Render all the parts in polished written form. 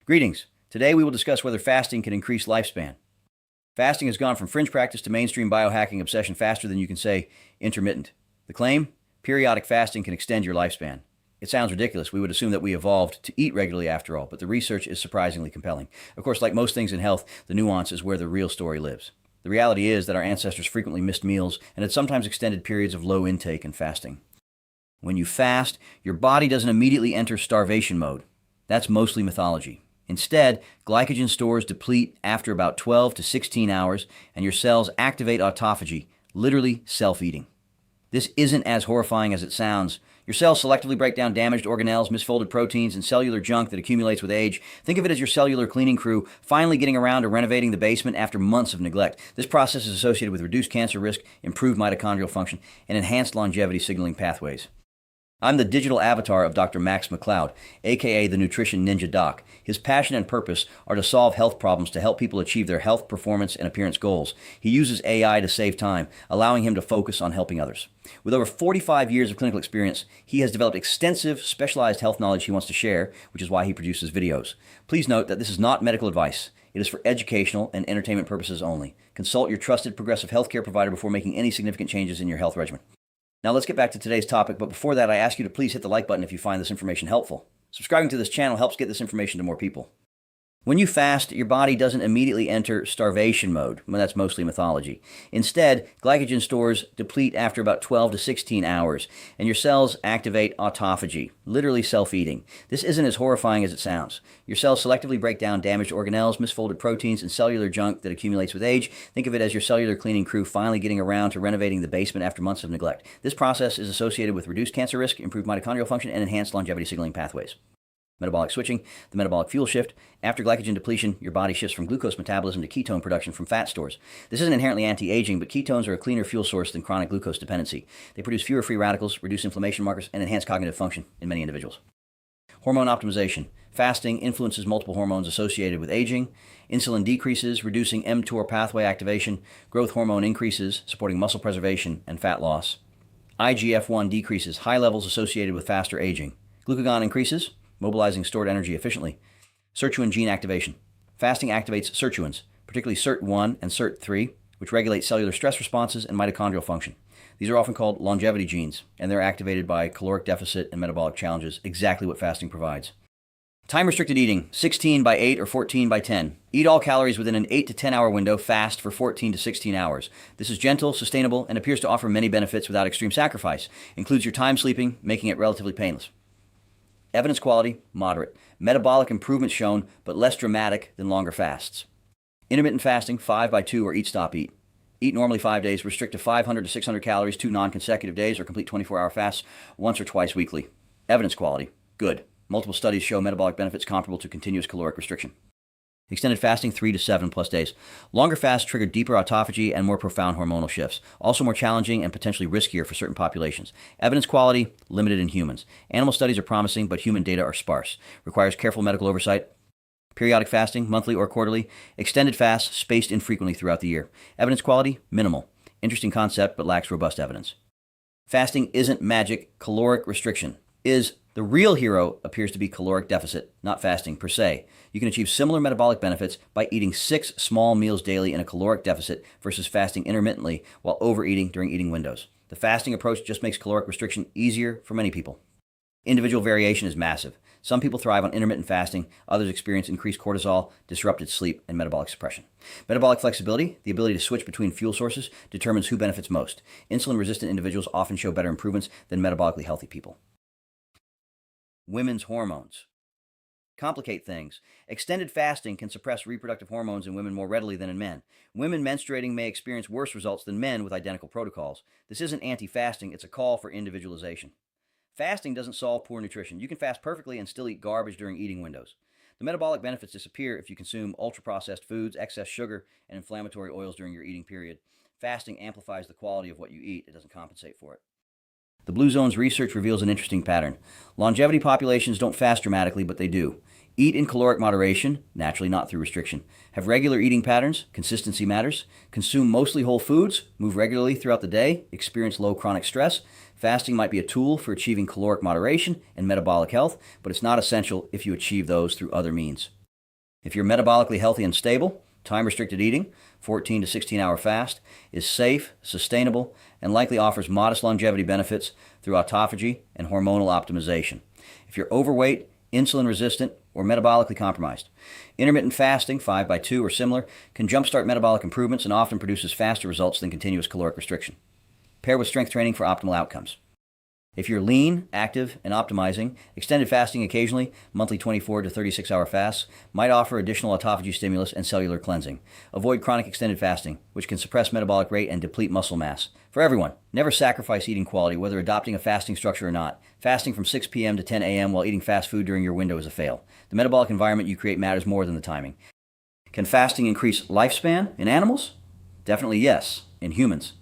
Greetings. Today we will discuss whether fasting can increase lifespan. Fasting has gone from fringe practice to mainstream biohacking obsession faster than you can say intermittent. The claim? Periodic fasting can extend your lifespan. It sounds ridiculous. We would assume that we evolved to eat regularly after all, but the research is surprisingly compelling. Of course, like most things in health, the nuance is where the real story lives. The reality is that our ancestors frequently missed meals and had sometimes extended periods of low intake and fasting. When you fast, your body doesn't immediately enter starvation mode. That's mostly mythology. Instead, glycogen stores deplete after about 12 to 16 hours, and your cells activate autophagy, literally self-eating. This isn't as horrifying as it sounds. Your cells selectively break down damaged organelles, misfolded proteins, and cellular junk that accumulates with age. Think of it as your cellular cleaning crew finally getting around to renovating the basement after months of neglect. This process is associated with reduced cancer risk, improved mitochondrial function, and enhanced longevity signaling pathways. I'm the digital avatar of Dr. MacCloud, aka the Nutrition Ninja Doc. His passion and purpose are to solve health problems to help people achieve their health, performance, and appearance goals. He uses AI to save time, allowing him to focus on helping others. With over 45 years of clinical experience, he has developed extensive, specialized health knowledge he wants to share, which is why he produces videos. Please note that this is not medical advice. It is for educational and entertainment purposes only. Consult your trusted progressive healthcare provider before making any significant changes in your health regimen. Now let's get back to today's topic, but before that I ask you to please hit the like button if you find this information helpful. Subscribing to this channel helps get this information to more people. When you fast, your body doesn't immediately enter starvation mode. Well, that's mostly mythology. Instead, glycogen stores deplete after about 12 to 16 hours, and your cells activate autophagy, literally self-eating. This isn't as horrifying as it sounds. Your cells selectively break down damaged organelles, misfolded proteins, and cellular junk that accumulates with age. Think of it as your cellular cleaning crew finally getting around to renovating the basement after months of neglect. This process is associated with reduced cancer risk, improved mitochondrial function, and enhanced longevity signaling pathways. Metabolic switching, the metabolic fuel shift. After glycogen depletion, your body shifts from glucose metabolism to ketone production from fat stores. This isn't inherently anti-aging, but ketones are a cleaner fuel source than chronic glucose dependency. They produce fewer free radicals, reduce inflammation markers, and enhance cognitive function in many individuals. Hormone optimization. Fasting influences multiple hormones associated with aging. Insulin decreases, reducing mTOR pathway activation. Growth hormone increases, supporting muscle preservation and fat loss. IGF-1 decreases, high levels associated with faster aging. Glucagon increases, mobilizing stored energy efficiently. Sirtuin gene activation. Fasting activates sirtuins, particularly SIRT1 and SIRT3, which regulate cellular stress responses and mitochondrial function. These are often called longevity genes, and they're activated by caloric deficit and metabolic challenges, exactly what fasting provides. Time-restricted eating, 16 by 8 or 14 by 10. Eat all calories within an 8 to 10 hour window, fast for 14 to 16 hours. This is gentle, sustainable, and appears to offer many benefits without extreme sacrifice. Includes your time sleeping, making it relatively painless. Evidence quality, moderate. Metabolic improvements shown, but less dramatic than longer fasts. Intermittent fasting, 5 by 2 or eat, stop, eat. Eat normally 5 days, restrict to 500 to 600 calories, 2 non-consecutive days, or complete 24-hour fasts once or twice weekly. Evidence quality, good. Multiple studies show metabolic benefits comparable to continuous caloric restriction. Extended fasting, 3 to 7 plus days. Longer fasts trigger deeper autophagy and more profound hormonal shifts. Also more challenging and potentially riskier for certain populations. Evidence quality, limited in humans. Animal studies are promising, but human data are sparse. Requires careful medical oversight. Periodic fasting, monthly or quarterly. Extended fasts, spaced infrequently throughout the year. Evidence quality, minimal. Interesting concept, but lacks robust evidence. Fasting isn't magic. Caloric restriction is. The real hero appears to be caloric deficit, not fasting per se. You can achieve similar metabolic benefits by eating 6 small meals daily in a caloric deficit versus fasting intermittently while overeating during eating windows. The fasting approach just makes caloric restriction easier for many people. Individual variation is massive. Some people thrive on intermittent fasting, others experience increased cortisol, disrupted sleep, and metabolic suppression. Metabolic flexibility, the ability to switch between fuel sources, determines who benefits most. Insulin-resistant individuals often show better improvements than metabolically healthy people. Women's hormones complicate things. Extended fasting can suppress reproductive hormones in women more readily than in men. Women menstruating may experience worse results than men with identical protocols. This isn't anti-fasting, it's a call for individualization. Fasting doesn't solve poor nutrition. You can fast perfectly and still eat garbage during eating windows. The metabolic benefits disappear if you consume ultra-processed foods, excess sugar, and inflammatory oils during your eating period. Fasting amplifies the quality of what you eat. It doesn't compensate for it. The Blue Zone's research reveals an interesting pattern. Longevity populations don't fast dramatically, but they do. Eat in caloric moderation, naturally not through restriction. Have regular eating patterns, consistency matters. Consume mostly whole foods, move regularly throughout the day, experience low chronic stress. Fasting might be a tool for achieving caloric moderation and metabolic health, but it's not essential if you achieve those through other means. If you're metabolically healthy and stable, time-restricted eating, 14 to 16-hour fast, is safe, sustainable, and likely offers modest longevity benefits through autophagy and hormonal optimization. If you're overweight, insulin-resistant, or metabolically compromised, intermittent fasting, 5 by 2 or similar, can jumpstart metabolic improvements and often produces faster results than continuous caloric restriction. Pair with strength training for optimal outcomes. If you're lean, active, and optimizing, extended fasting occasionally, monthly 24 to 36-hour fasts, might offer additional autophagy stimulus and cellular cleansing. Avoid chronic extended fasting, which can suppress metabolic rate and deplete muscle mass. For everyone, never sacrifice eating quality, whether adopting a fasting structure or not. Fasting from 6 p.m. to 10 a.m. while eating fast food during your window is a fail. The metabolic environment you create matters more than the timing. Can fasting increase lifespan in animals? Definitely yes, in humans.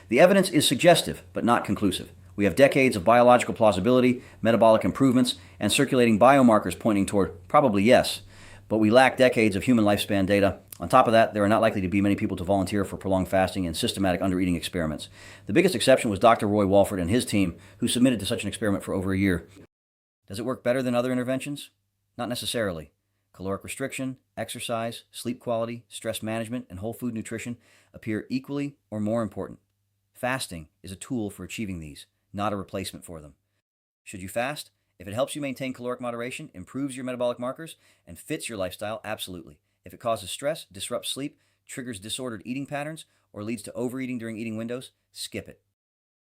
The evidence is suggestive, but not conclusive. We have decades of biological plausibility, metabolic improvements, and circulating biomarkers pointing toward probably yes, but we lack decades of human lifespan data. On top of that, there are not likely to be many people to volunteer for prolonged fasting and systematic undereating experiments. The biggest exception was Dr. Roy Walford and his team, who submitted to such an experiment for over a year. Does it work better than other interventions? Not necessarily. Caloric restriction, exercise, sleep quality, stress management, and whole food nutrition appear equally or more important. Fasting is a tool for achieving these, not a replacement for them. Should you fast? If it helps you maintain caloric moderation, improves your metabolic markers, and fits your lifestyle, absolutely. If it causes stress, disrupts sleep, triggers disordered eating patterns, or leads to overeating during eating windows, skip it.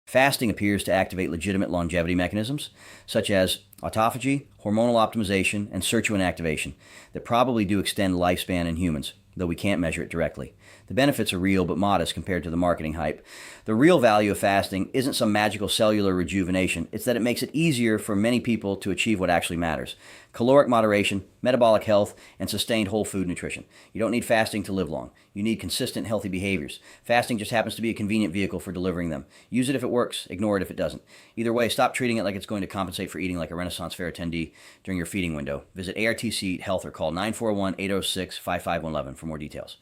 Fasting appears to activate legitimate longevity mechanisms, such as autophagy, hormonal optimization, and sirtuin activation, that probably do extend lifespan in humans, though we can't measure it directly. The benefits are real but modest compared to the marketing hype. The real value of fasting isn't some magical cellular rejuvenation, it's that it makes it easier for many people to achieve what actually matters: caloric moderation, metabolic health, and sustained whole food nutrition. You don't need fasting to live long. You need consistent, healthy behaviors. Fasting just happens to be a convenient vehicle for delivering them. Use it if it works, ignore it if it doesn't. Either way, stop treating it like it's going to compensate for eating like a Renaissance Fair attendee during your feeding window. Visit ARTC Health or call 941-806-5511 for more details.